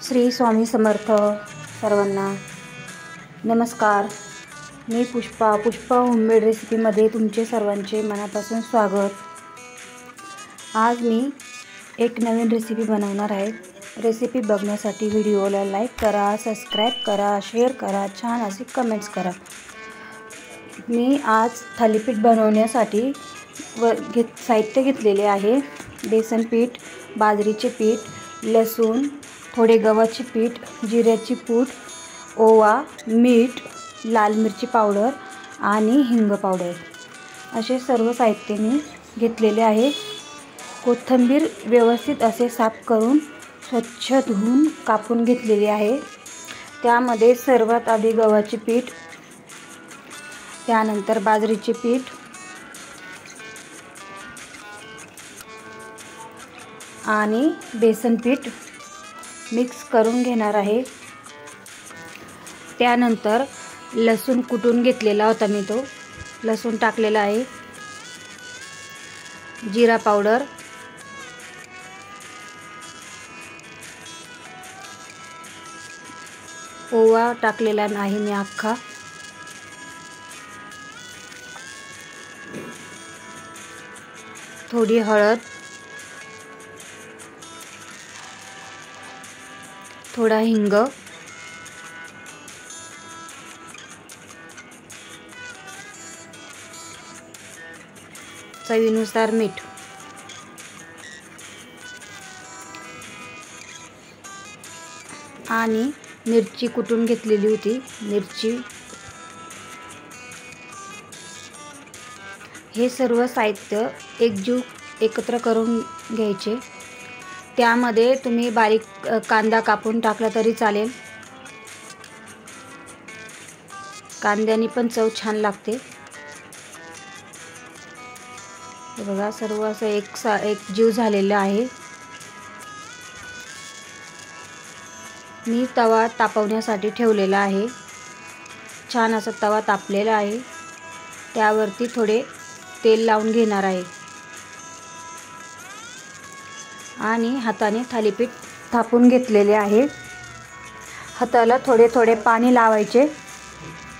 श्री स्वामी समर्थ सर्वांना नमस्कार। मी पुष्पा होममेड रेसिपीमध्ये तुमचे सर्वांचे मनापासून स्वागत। आज मी एक नवीन रेसिपी बनवणार आहे। रेसिपी बघण्यासाठी व्हिडिओला लाईक करा, सबस्क्राईब करा, शेअर करा, छान असे कमेंट्स करा। मी आज थालीपीठ बनवण्यासाठी साहित्य घेतलेले आहे। बेसन पीठ, बाजरीचे पीठ, लसूण, थोडे गव्हाचे पीठ, जिऱ्याची पूड, ओवा, मीठ, लाल मिरची पावडर आणि हिंग पावडर असे सर्व साहित्य मी घेतलेले आहे। कोथिंबीर व्यवस्थित असे साफ करून स्वच्छ धुवून कापून घेतलेली आहे। त्यामध्ये सर्वात आधी गव्हाचे पीठ, त्यानंतर बाजरीचे पीठ आणि बेसन पीठ मिक्स करून घेणार आहे। त्यानंतर लसूण कुटून घेतलेला होता मी, तो लसूण टाकलेला आहे। जिरा पावडर, ओवा टाकलेला नाही मी अख्खा, थोडी हळद, थोडा हिंग, चवीनुसार मीठ आणि मिरची कुटून घेतलेली होती मिरची। हे सर्व साहित्य एकत्र करून घ्यायचे। त्यामध्ये तुम्ही बारीक कांदा कापून टाकला तरी चालेल, कांद्याने पण चव छान लागते। हे बघा सर्व असं एक जीव झालेला आहे। मी तवा तापवण्यासाठी ठेवलेला आहे। छान असा तवा तापलेला आहे। त्यावरती थोडे तेल लावून घेणार आहे आणि हाताने थालीपीठ थापून घेतलेले आहे। हाताला थोडे थोडे पाणी लावायचे,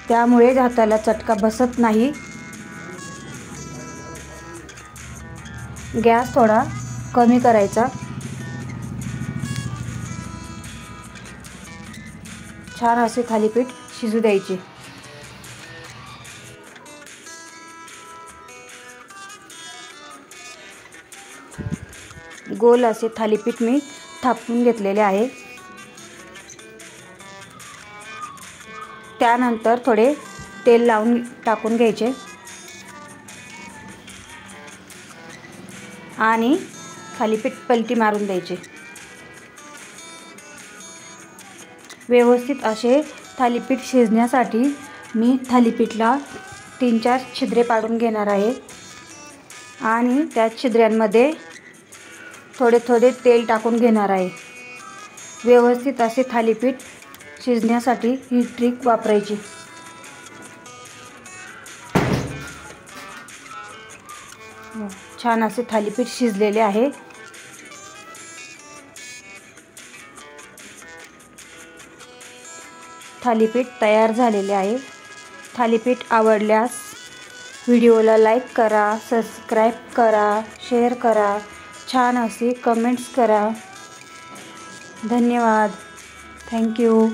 त्यामुळे हाताला चटका बसत नाही। गॅस थोडा कमी करायचा। छान असे थालीपीठ शिजू द्यायचे। गोल असे थालीपीठ मी थापून घेतलेले आहे। त्यानंतर थोडे तेल लावून टाकून घ्यायचे आणि थालीपीठ पलटी मारून द्यायचे। व्यवस्थित असे थालीपीठ शिजण्यासाठी मी थालीपीठला 3-4 छिद्रे पाडून घेणार आहे आणि त्या छिद्र्यांमध्ये थोडे थोडे तेल टाकून घेणार आहे। व्यवस्थित असे थालीपीठ शिजण्यासाठी ही ट्रिक वापरायची। छान असे थालीपीठ शिजलेले आहे। थालीपीठ तयार झालेले आहे। थालीपीठ आवडल्यास व्हिडिओला लाईक करा, सबस्क्राईब करा, शेअर करा, छान असे कमेंट्स करा। धन्यवाद। थँक्यू।